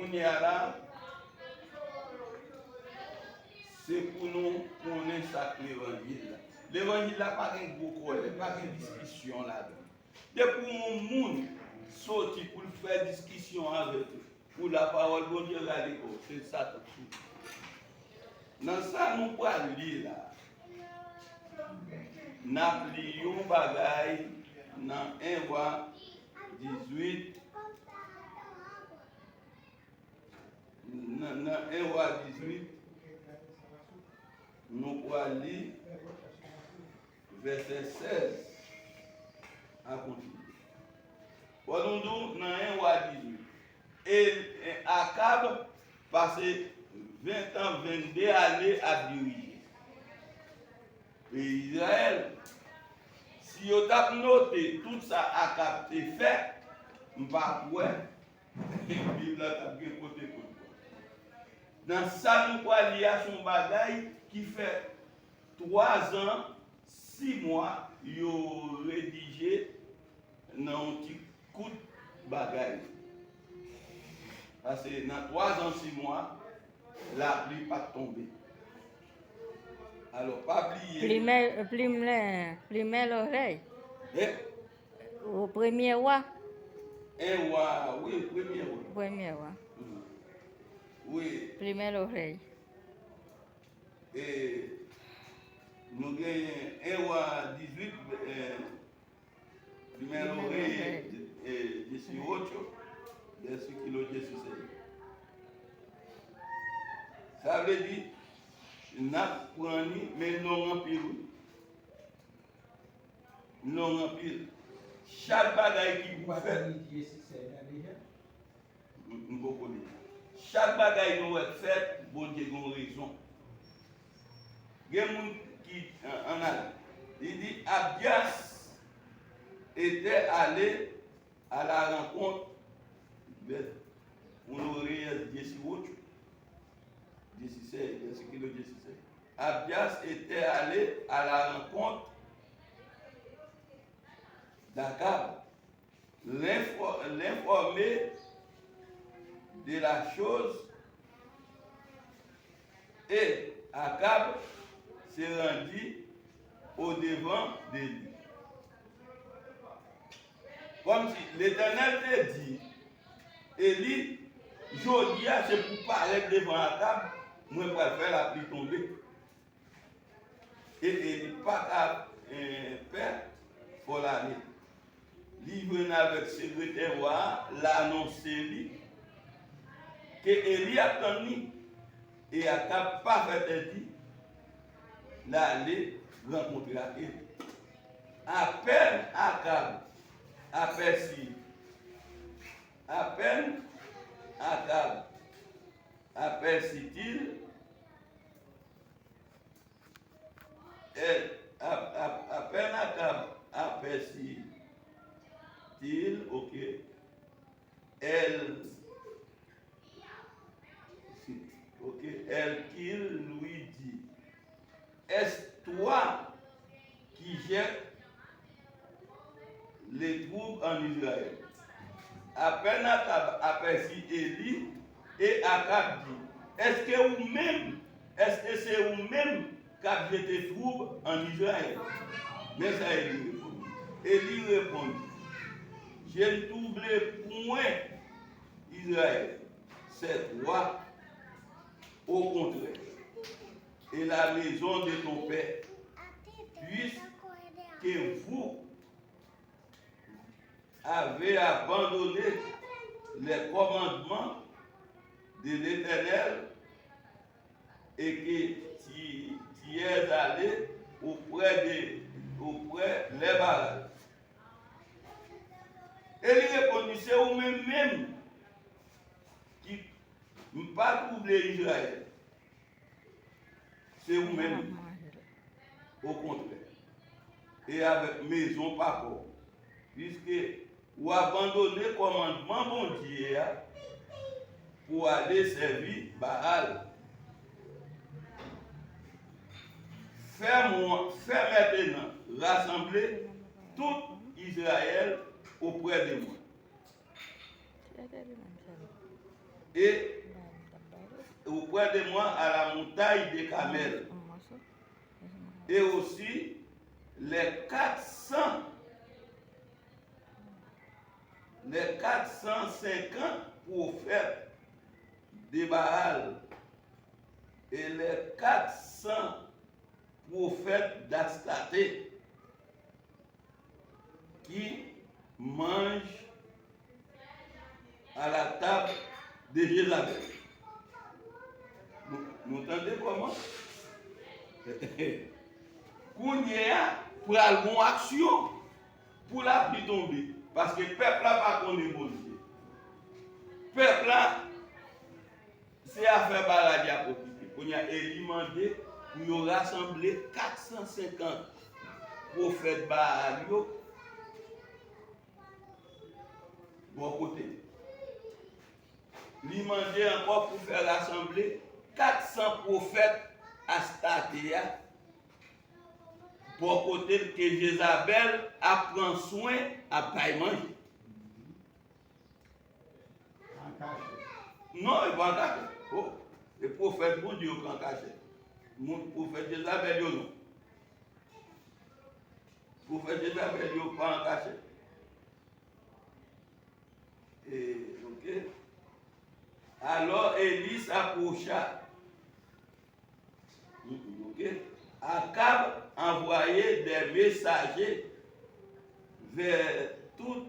On y a là, c'est pour nous connaître ça l'évangile. L'évangile n'a pas un gros problème, pas une discussion là-dedans. Depuis mon monde sorti pour faire discussion avec eux, pour la parole de Dieu, c'est ça tout. Dans ça, nous pouvons lire là. Nous avons un bagage dans 1 roi 18. Dans 1 roi 18, nous pouvons lire verset 16 à continuer. Nous nous dans 1 roi 18. Et Akab passé 20 ans, 22 années à diriger. Et Israël, si vous avez noté tout ça Akab a fait, je ne sais pas quoi, la Bible a bien côté pour toi. Dans ça, nous allons lire son bagaille qui fait 3 ans, 6 mois, il a rédigé dans un petit coup de bagaille. Parce que dans 3 ans, 6 mois, la pluie pas tombée. Alors, pas oublier. Plumer l'oreille. Eh? Au premier roi. Un roi, oui, premier roi. Premier roi. Oui. Plumer l'oreille. Et nous avons 1 roi 18, plumer l'oreille, 18, verset kilo Jésus. Ça veut dire, n'a pas mais non rempli. Non rempli. Chaque bagaille qui vous fait, chaque bagaille nous fait, bon Dieu a raison. Il y a des gens qui en a. Il dit, Abdias était allé à la rencontre de l'oreille de Jésus. Abdias était allé à la rencontre d'Akab, l'informer de la chose, et Akab s'est rendu au devant de lui. Comme si l'Éternel te dit, Élie, aujourd'hui, c'est pour parler devant Akab, moi je vais faire la pluie tomber. Et Élie pas faire pour l'année. Il venait avec secrétaire roi, l'annoncer que Élie a tenu et Akab pas fait dit d'aller rencontrer Élie. À peine Akab aperçut, à peine Akab aperçut-il, à peine Akab aperçut-il, ok, elle qu'il lui dit, est-ce toi qui jettes les troupes en Israël? À peine Akab aperçut Élie et Akab dit, est-ce que c'est vous-même qui avez jeté les troupes en Israël? Mais ça Élie répond. Élie répond, je ne troublé point Israël, c'est toi, au contraire, et la maison de ton père, puisque vous avez abandonné les commandements de l'Éternel et que tu es allé auprès des barrages. Et il répondit, c'est vous-même qui ne pas troubler Israël. C'est vous-même, au contraire. Et avec maison pas fort. Puisque vous abandonnez le commandement bon Dieu pour aller servir Baal. Fais maintenant rassembler tout Israël auprès de moi. et auprès de moi à la montagne des Carmel. Et aussi les 450 prophètes de Baal et les 400 prophètes d'Astaté qui mangent à la table de Jézabel. Vous entendez comment? Kounia pour avoir action pour la pluie tomber. Parce que le peuple n'a pas connu bon Dieu. Le peuple là, c'est à faire balade à profiter. Kounia est demandé pour nous rassembler 450 prophètes Baal bon côté. Il demandé encore pour faire rassembler 400 prophètes Astatéa pour côté que Jézabel a pris soin à pas manger. Non, il va en cacher. Oh, le prophète bon Dieu en cacher. Le prophète Jézabel non. Le prophète Jézabel pas en cacher. Et ok. Alors Élie s'approcha. Ok. Akab envoyait des messagers vers tous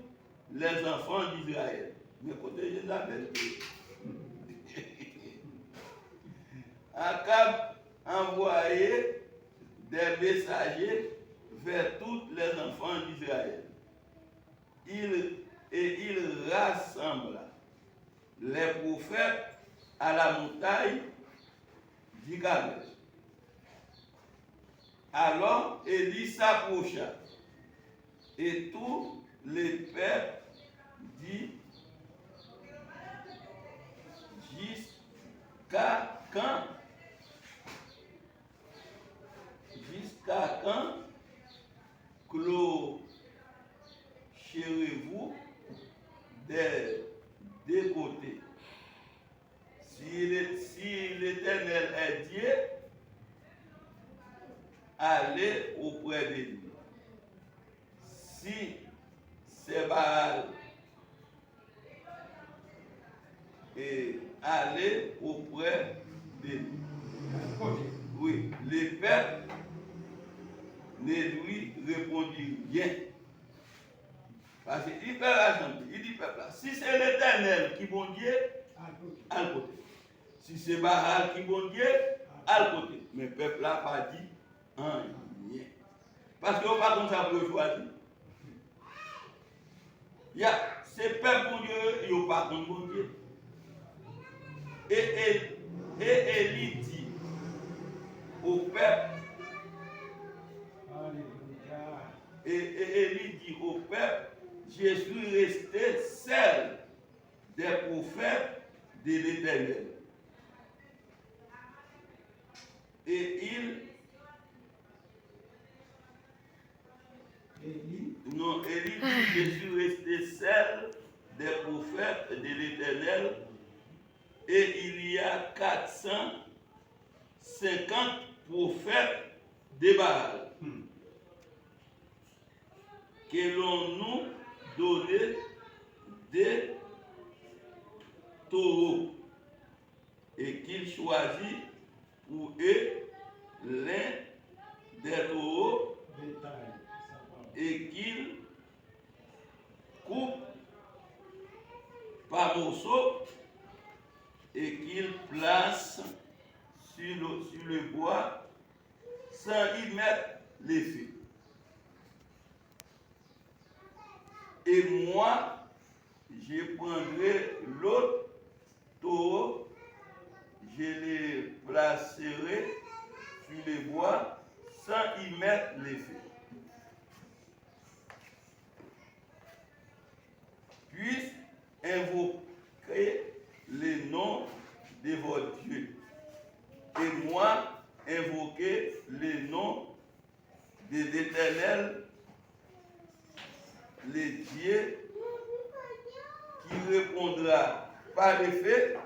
les enfants d'Israël. Mais côté Jézabel. Akab envoyait des messagers vers tous les enfants d'Israël. Il rassembla les prophètes à la montagne d'Icarmel. Alors Élie s'approcha et tous les peuples dit jusqu'à quand clôturez-vous des deux côtés. Si l'Éternel est Dieu, allez auprès de lui. Si c'est Baal, et allez auprès de lui. Oui, les peuples ne lui répondit rien. Parce qu'il fait la jambe, il dit peuple là, si c'est l'Éternel qui bon Dieu, à le côté. Si c'est Baal qui bon Dieu, à le côté. Mais le peuple là pas dit rien. Parce qu'on pas comme ça pour choisir. C'est peuple bon Dieu, il n'y a pas comme bon Dieu. Et Élie dit au peuple, et Élie dit au peuple, je suis resté seul des prophètes de l'Éternel. Et Élie dit, je suis resté seul des prophètes de l'Éternel. Et il y a 450 prophètes de Baal que l'on nous donnait des taureaux et qu'il choisit pour eux l'un des taureaux et qu'il coupe par morceaux et qu'il place sur le bois sans y mettre les feux. Et moi, je prendrai l'autre taureau, je les placerai sur le bois sans y mettre les feux. Puis invoquer le nom de votre Dieu. Et moi, invoquer le nom de l'Éternel, le Dieu qui répondra par les faits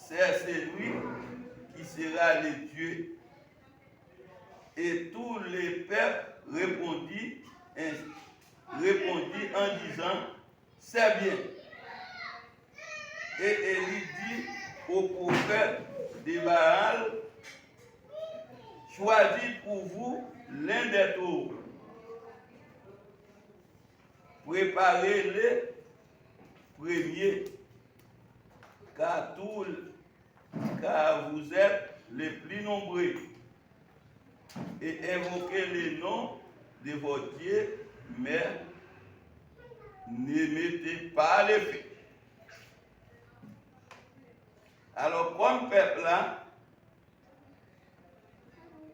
c'est lui qui sera le Dieu. Et tous les peuples répondit en disant, c'est bien. Et Élie dit au prophète de Baal, choisis pour vous l'un des taureaux. Préparez les premiers, car vous êtes les plus nombreux. Et invoquez le nom de votre Dieu, mais ne mettez pas les feux. Alors, comme peuple là,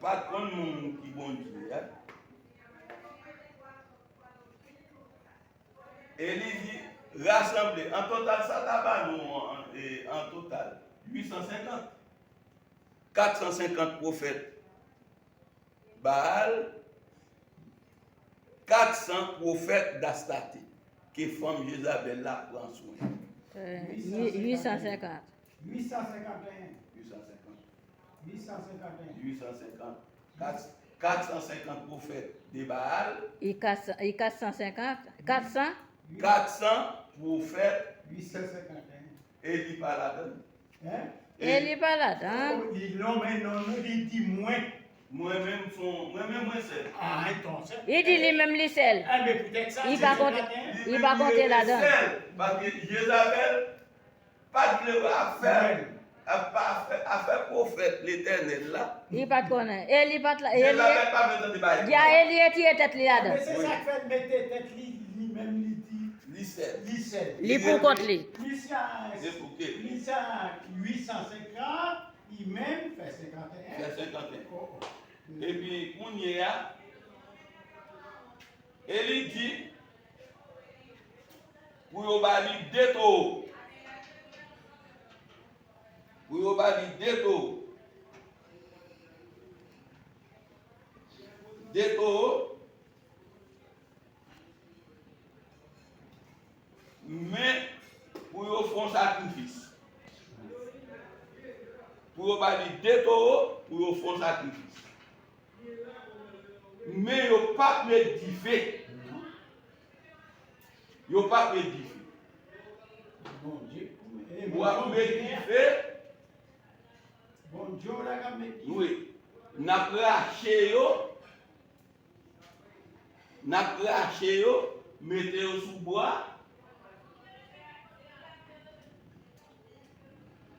pas comme monde qui bon Dieu. Hein? Et il dit, rassembler. En total, ça là-bas, nous, en total, 850. 450 prophètes Baal, 400 prophètes d'Astarté, que femme Jézabel là prend soin. 850. 450 prophètes de Baal. Et 450. 400 prophètes. 851. Et il pas là-dedans. Hein? Et il pas là-dedans. Il dit moins. Moi-même, c'est. Ah, attends, ça. Il dit lui-même les sel. Ah, mais peut-être ça. Il va compter là-dedans. Parce que Jézabel, pas de à faire prophète l'éternel là. Il pas connaître. Et il pas là. Jézabel pas besoin de bailler. Il y a Élie et il tête là-dedans. Mais c'est ça que fait mettre tête lui-même, il dit. Lycée. Il pour compte lui. C'est pour que. Lui, ça, 850, il même fait 51. Fait 51. Et puis, on y est. Élie dit, pour y bali deux taureaux. Pour y bali deux taureaux. Deux taureaux. Mais pour y faire un sacrifice. Pour y bali deux taureaux, pour y faire un sacrifice. Mais il n'y a pas de diffé. Il n'y a pas de diffé. Bon Dieu. Ou à diffé, Bon Dieu, là, quand même. oui. N'a craché yo, mettez-le sous bois.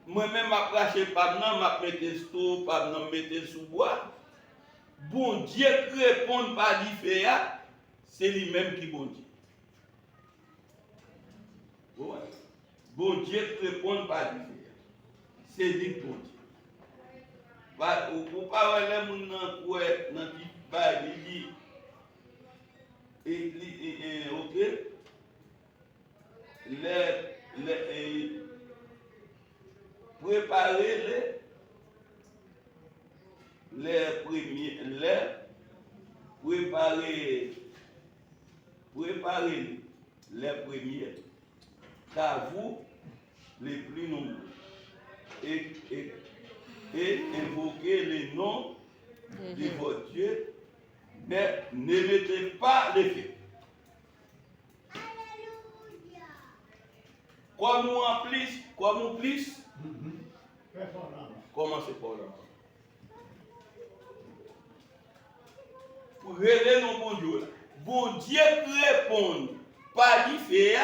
Moi-même, ma craché pas non, ma mettez sous pas non, mettez sous bois. Bon Dieu qui répond par diffé, c'est lui-même qui bon Dieu. Bon Dieu qui répond par diffé, c'est lui bon Dieu. Ou pas les gens dans qui dit ok les préparer les premiers préparer les premiers car vous les plus nombreux et invoquer le nom de votre Dieu, mais ne mettez pas les feux. Comme on plus, commencez par là. Pour régler nos bons Dieu, bon Dieu répond par du feu,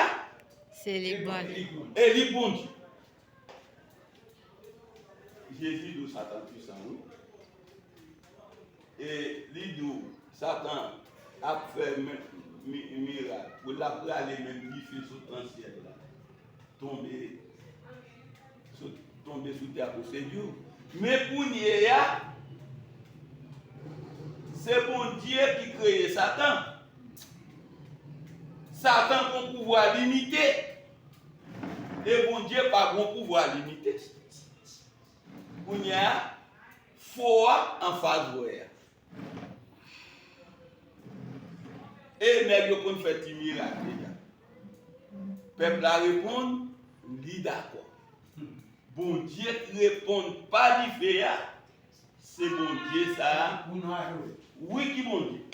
c'est les bons. et les bons Dieu. Jésus de Satan puissant, oui. Et l'idou, Satan a fait miracle pour aller même diffuser sous le ciel là. Tomber sous terre pour Dieu. Mais pour nous, c'est bon Dieu qui crée Satan. Satan a un pouvoir limité. Et bon Dieu n'a pas un pouvoir limité. Pour nous, foi en phase ouverte. Et nèg yo kon fait ti miracle. Peuple a répondre, dit d'accord. bon Dieu qui ne répond pas du fait, c'est bon Dieu ça. Pour nous adorer. Oui, qui bon Dieu.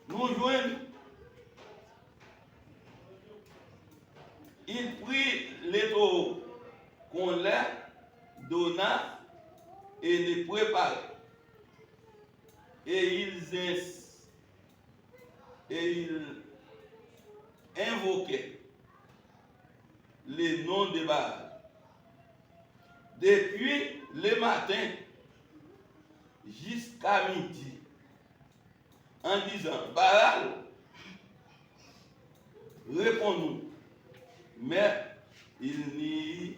Nous jouons. Il prit les taux qu'on l'a donna et les préparait. Et ils invoquaient les noms de Baal. Depuis le matin jusqu'à midi, en disant, Baal, réponds-nous. Mais il n'y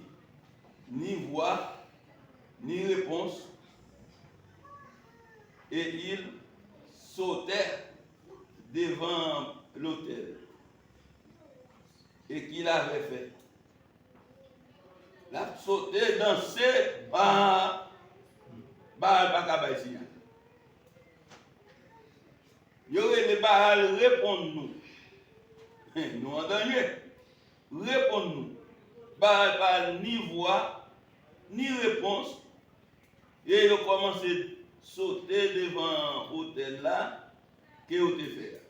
ni voix, ni réponse. Et il sautait devant l'autel. Et qu'il avait fait. Il a sauté, dansé, Baal pas ici. Il y aurait les Baal, répondons-nous. Nous en danger. Répondons-nous. Baal pas ni voix, ni réponse. Et il a commencé à sauter devant l'hôtel là, que vous avez fait.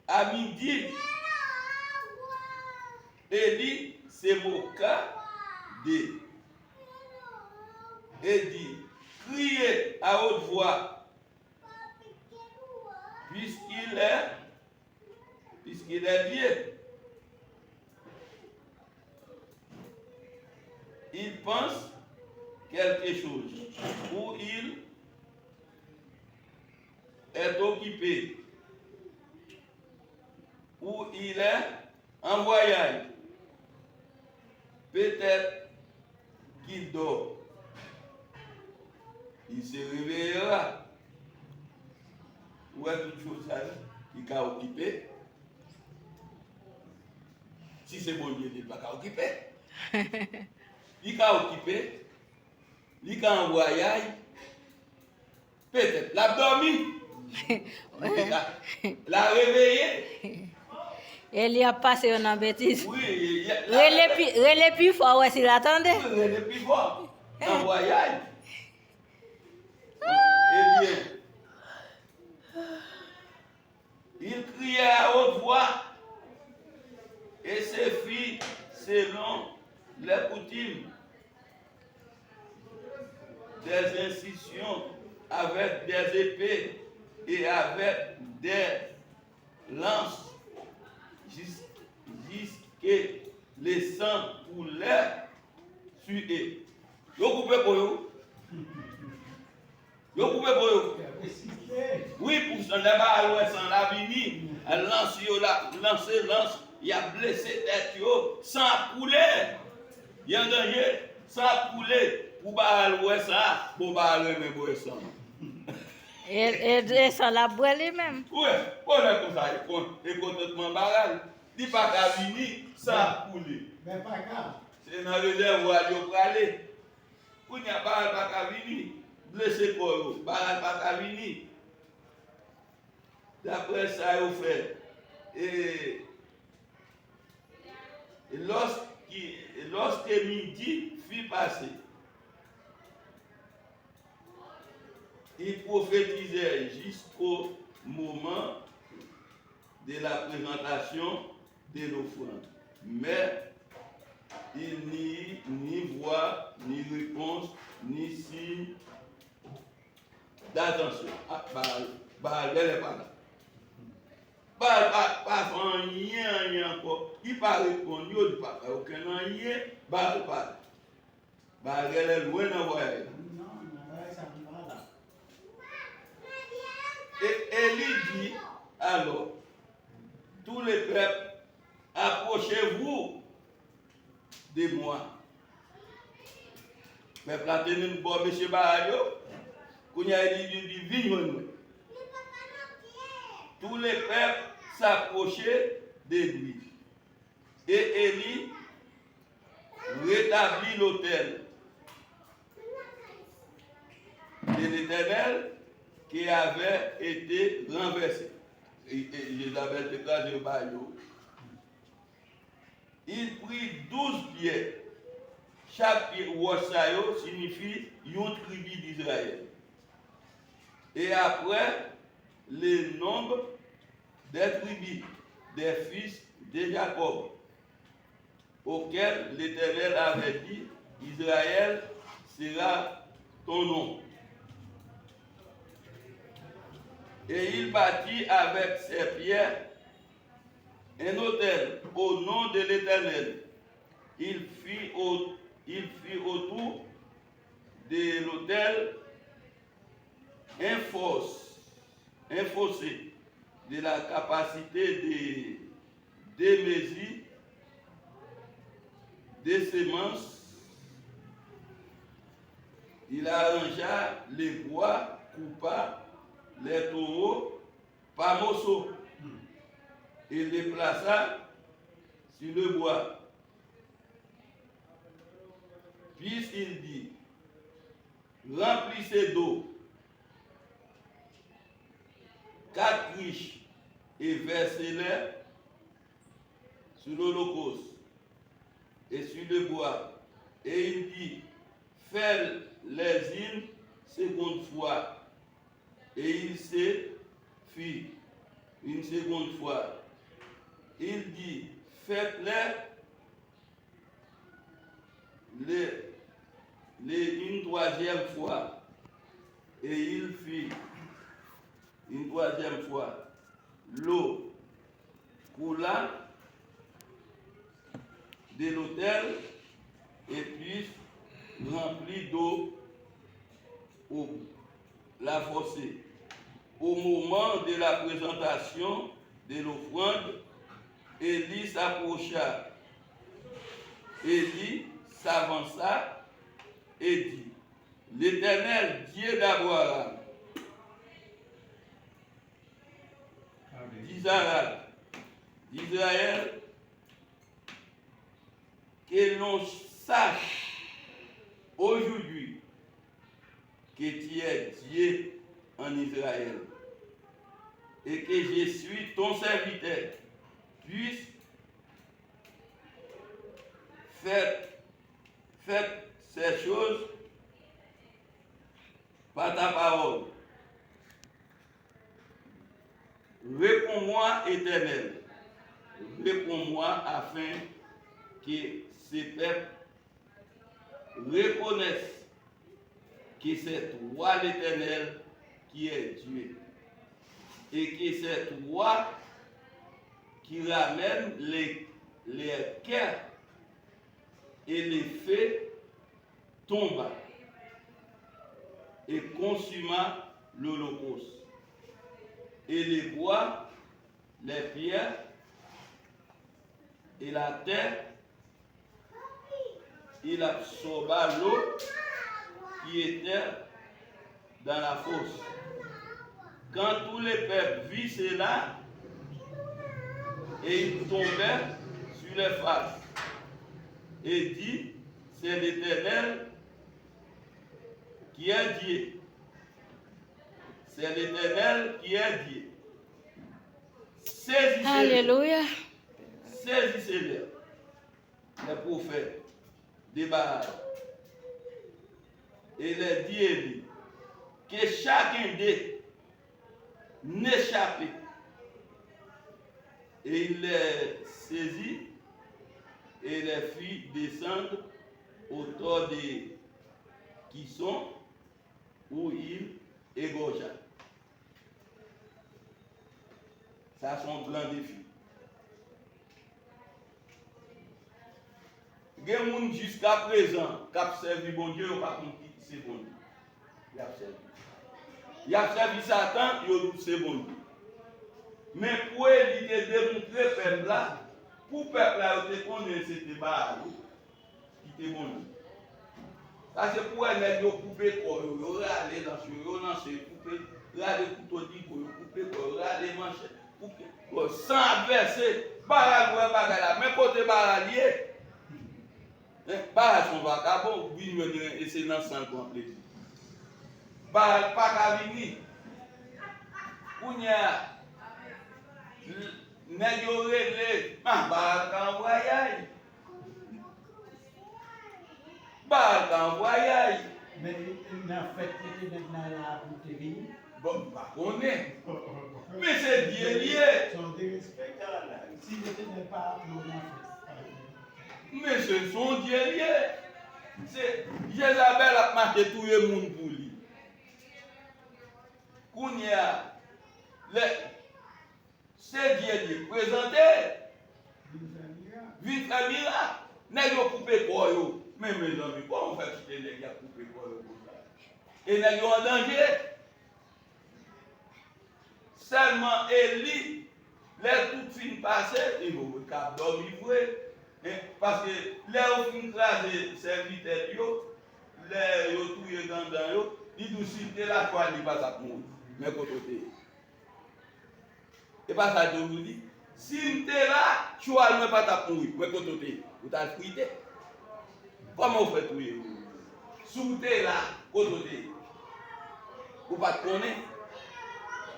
À midi, Élie se moqua d'eux. Et dit, criez à haute voix, puisqu'il est Dieu. Il pense quelque chose où il est occupé, où il est en voyage. Peut-être qu'il dort. Il se réveillera. Où est toute chose ça? Il est occupé. Si c'est bon Dieu, il n'est pas occupé. Il est occupé. Il est en voyage. Peut-être. L'a dormi. L'a réveillé. Il a passé une bêtise. Oui, Relais plus fort, ouais, s'il attendait. Oui, il est plus fort. En voyage. Eh bien, il criait à haute voix et se fit selon les coutumes des incisions avec des épées et avec des lances jusqu'à le sang coulait sur eux. Vous coupez pour vous? Vous coupez pour vous? Oui, pour son débat à l'ouest, en l'avenir, elle lance, il a blessé tête, sans couler. Il y a un danger, sans couler. Pour pas à l'ouest, pour pas à l'ouest. Et ça l'a brûlé même. Oui, on est comme ça, et complètement barrage. Il n'y a pas qu'à venir sans couler. Mais pas grave. C'est dans le réservoir, il faut aller. Il n'y a pas qu'à venir. Blessé pour eux, pas qu'à venir. D'après ça, il fait. Et lorsque midi fut passé, il prophétisait jusqu'au moment de la présentation de l'offrande. Mais il n'y ni voix, ni réponse, ni signe d'attention. Baal n'est pas là. Baal pas rien encore. Il ne répond, il ne pas aucun rien. Baal pas. Baal est loin d'envoyer. Et Élie dit alors, tous les peuples, approchez-vous de moi. Peuple a tenu une bonne monsieur Baal, qu'on y a dit du vigneron. Tous les peuples s'approchaient de lui. Et Élie rétablit l'autel de l'Éternel qui avait été renversé. Et Jézabel déclare au baillot. Il prit 12 pieds chaque roche signifie une tribu d'Israël. Et après, le nombre des tribus des fils de Jacob, auquel l'Éternel avait dit, Israël sera ton nom. Et il bâtit avec ses pierres un autel au nom de l'Éternel. Il fit autour de l'autel un fossé de la capacité de mesure des semences. Il arrangea les bois, coupa les taureaux par morceaux et les plaça sur le bois. Puis il dit, remplissez d'eau 4 riches et versez-les sur l'holocauste et sur le bois. Et il dit, faites les une seconde fois. Et il se fit une seconde fois. Il dit, faites-les une troisième fois. Et il fit une troisième fois. L'eau coula de l'autel et puis remplit d'eau la fossée. Au moment de la présentation de l'offrande, Élie s'approcha. Élie s'avança et dit, l'Éternel, Dieu d'Abraham, d'Israël, que l'on sache aujourd'hui que tu es Dieu en Israël et que je suis ton serviteur. Puisse faire ces choses par ta parole. Réponds-moi, Éternel. Réponds-moi afin que ces peuples reconnaissent que c'est toi l'Éternel qui est Dieu et que c'est toi qui ramène les cœurs et les feux tombent et consuma l'holocauste. Et les bois, les pierres et la terre, il absorba l'eau qui était dans la fosse. Quand tous les peuples virent cela, et ils tombèrent sur les faces et dit, c'est l'Éternel qui est Dieu. C'est l'Éternel qui est Dieu. Saisissez-les. Alléluia. Saisissez-les. Les prophètes de Baal. Et les dit que chacun d'eux n'échappe. Et il les saisit et les fit descendre autour de qui sont où il égorgea. Ça, c'est un grand défi. Il y a des gens jusqu'à présent qui ont servi bon Dieu, ou pas contre qui c'est bon Dieu. Il a servi. Il a servi Satan, il a dit c'est bon Dieu. Mais pour il démontrer peuple là, pour peuple là, il connaît c'était Baal qui était bon Dieu. Ça c'est pour elle qui couper corps, il aller dans ce lancer, couper, aller couteau dit pour couper corps, aller mancher, couper sans verser, Baal ouais bagarre là, mais côté Baal lié. Baal son vagabond, oui venir et c'est dans sang complet. Baal pas qu'à venir. Kounya nèg yo relé, Baal kan voyage. Pas en voyage. Mais en fait, il était dans la boutique. Bon, pas qu'on est. Mais c'est bien lié. Ils sont des respectables. S'ils n'étaient pas nous en fait. Mais ce sont Dieu lié. C'est Jézabel a marqué tout le monde pour lui. Qu'on y a, c'est Dieu lié. Présenté, vite faire miracle. N'est-ce pas coupé quoi yo? Mais mes amis, comment on fait quitter les gars couper quoi yo pour ça? Et n'est-ce pas en danger? Seulement Élie, les tout fin passé, il faut qu'il dormir vrai. Parce que les au fin crasé serviteur yo, les yo touye dans yo, il doit citer la toile il pas ça pour mais côté. Et pas ça de vous dit. Si tu es là, tu as même pas ta pour mais côté. Vous t'as frité. Comment vous faites tout? Si tu es là, côté. Vous pas connaître.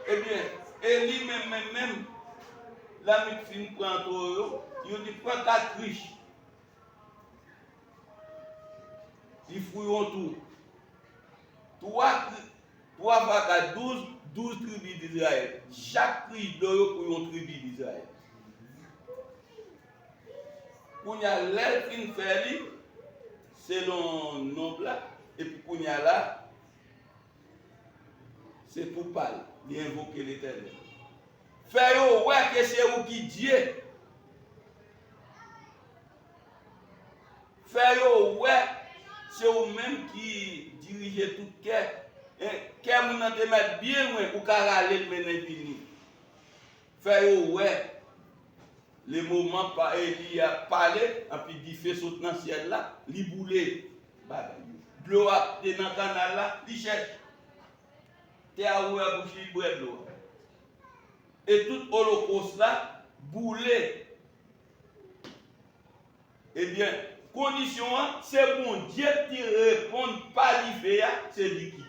Eh bien, Élie même, la médecine prend tout, il dit prends 4 riches. Ils fouillent tout. 3 fois 4, 12 tribus d'Israël. Chaque tribu doit pour une tribu d'Israël. Pour y a l'air fin fait, selon nom là, et puis pour y a là, c'est pour parler, d'invoquer l'Éternel. Faites ouais que c'est vous qui Dieu. Faites ouais, c'est vous-même qui dirigez tout cœur. Qu'est-ce que vous te mettre bien loin pour aller le mener fini. Faites ouais. Le moment par Élie a parlé, et puis il fait sauter dans le ciel là, il boule. De l'eau dans le canal là, il cherche. Tu as ouvert la bouche, il boit de l'eau. Et tout holocauste là, boulé. Eh bien, condition, c'est bon Dieu qui répond pas du fait, c'est lui qui dit.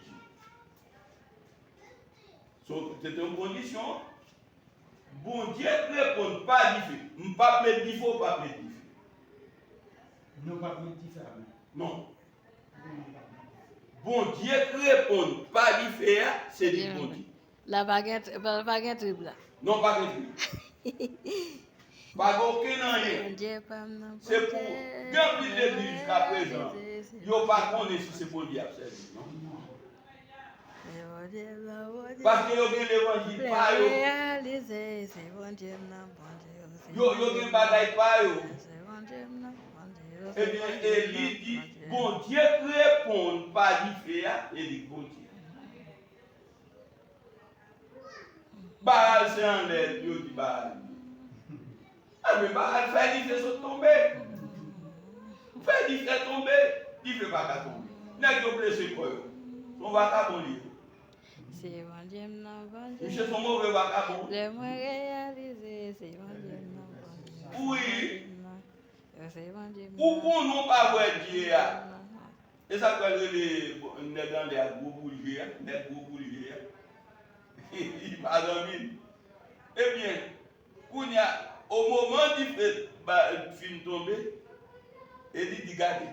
C'est une condition. Bon Dieu répond pas du fait. Je ne pas mettre du faux, pas mettre du fait. Non, pas mettre du fait. Non. Bon Dieu répond pas du fait, c'est du bon Dieu. La baguette triple là. Non, pas du tout. Pas aucun rien. C'est pour gagner l'église jusqu'à présent. Il n'y a pas de si c'est bon Dieu à servir, non? Parce que vous avez l'évangile pas yo. Yo avez bagaille pas yo. Eh bien, Élie dit, bon Dieu répond pas du fait, et dit bon Dieu. Baal c'est en l'air, Dieu dit Baal. Ah mais Baal fait du fait tomber. Fait du fait tomber, il ne fait pas tomber. N'est-ce pas blessé quoi? On va pas bon livre. C'est bon Dieu, non, bon Dieu. Monsieur son mauvais vagabond. Le moins réalisé, c'est bon Dieu, non, bon Dieu. Oui. C'est bon Dieu. Ou qu'on n'a pas voir Dieu. Et ça peut être les dans les gros bouliers, les gros bouliers. Il va dormir. Eh bien, au moment du film tomber, il dit regardez,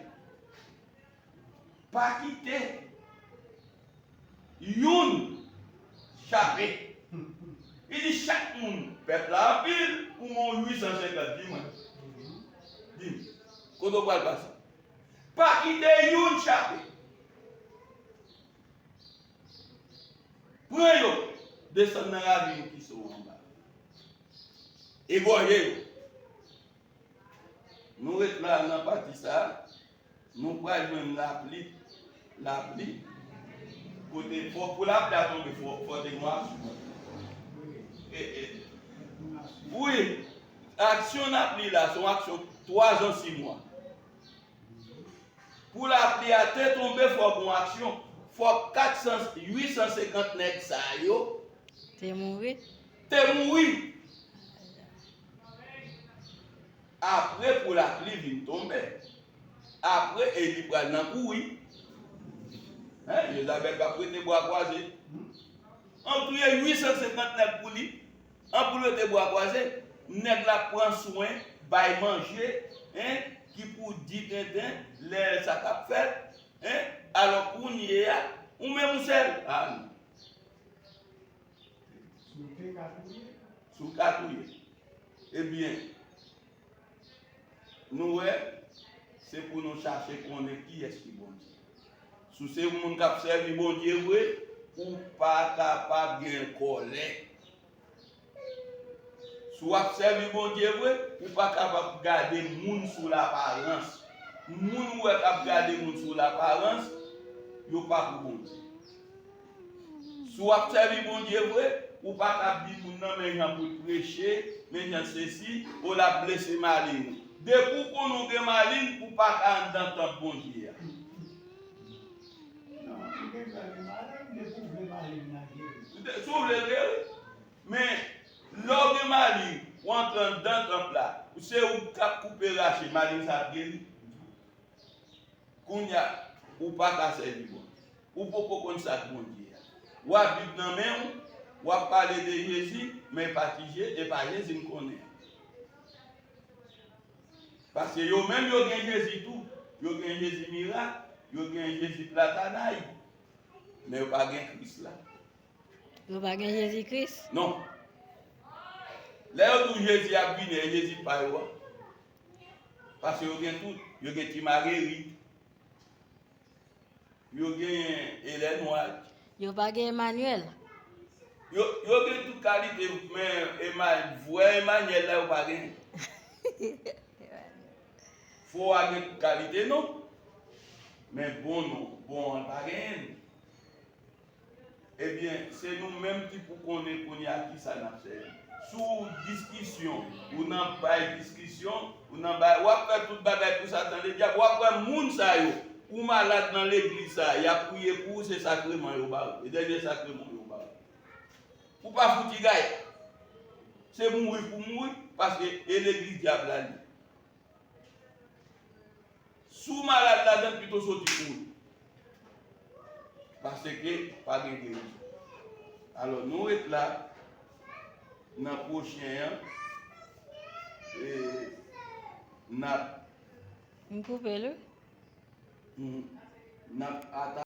pas quitter une chapeau. Il dit chaque monde, peuple en pile, pour mon 850 dimanche. Dis, quand on va passer. Pas quitter une chapeau. Prenez-le, descendez dans la ville qui sont en bas. Et voyez, nous sommes là dans la partie ça, nous prenons même l'appli. Pour l'appli à tomber, il faut des mois. Oui, action d'appli là, son action 3 ans, 6 mois. Pour l'appli à tête tomber, il faut une action. Il faut 850 nègres ça yo. T'es mouru? T'es mouru. Après, pour l'appli, il vient tomber. Après, il prend dans le couille. Je n'avais pas prêté bois croisé. On prie 850 nègres pour lui. On pour le bois croisé. Nègre la prend soin, bail manger, qui pour pour dire les ça qu'a fait, hein, alors qu'on y est, ou même seul. Ah non. Sous cartouille. Eh bien, nous, c'est pour nous chercher qu'on est qui est-ce qui bon Dieu. Si c'est un monde qui a servi bon Dieu, ou pas capable de gagner colère. Si vous avez servi bon Dieu, ou pas capable de garder le monde sous l'apparence. Le monde qui a gardé le monde sous l'apparence, il n'y a pas pour bon Dieu. Si vous avez servi bon Dieu, ou pas capable de dire non, mais j'en pour prêcher, mais j'en ceci, ou la blessé maline. Depuis qu'on nous a maline, ou pas qu'à dans ton bon Dieu. Mais l'homme maline, ou entre dans ton plat, ou c'est où cap couper raché, maline ça guérit. Kounya, ou pas qu'à servir bon. Ou pourquoi qu'on ça bon Dieu. Ou à vivre dans même, ou à parler de Jésus, mais pas et pas Jésus me connaît. Parce que yo même yo gen Jésus tout, yo gen Jésus miracle, yo gen Jésus platanaï, mais yo pas gen Christ là. Yo pas gen Jésus-Christ? Non. Là où Jésus a venu, Jésus pas yo. Parce que yo gen tout, yo gen ti Marguerite, yo gen Hélène White. Yo pas gen Emmanuel? Yo gen toute qualité, mais Emmanuel là yo pas gen. Faut avoir toute qualité non. Mais bon non, bon pas gen. Eh bien, c'est nous-mêmes qui pour connaître qu'on y a qui ça n'a fait. Sous discussion, ou n'en pas discussion, ou n'en pas, ou après toute bagaille pour Satan le diable, ou après moun sa yo, ou malade dans l'église ça, il a prié pour ce sacrement yo ba, et dernier sacrement yo ba. Ou pas fouti gaille. C'est mourir pour mourir parce que l'église diable là. Sous malade là-dedans plutôt sorti pour. Parce que pas de guérison. Alors nous sommes là, dans le prochain, et nous Vous coupez le? avons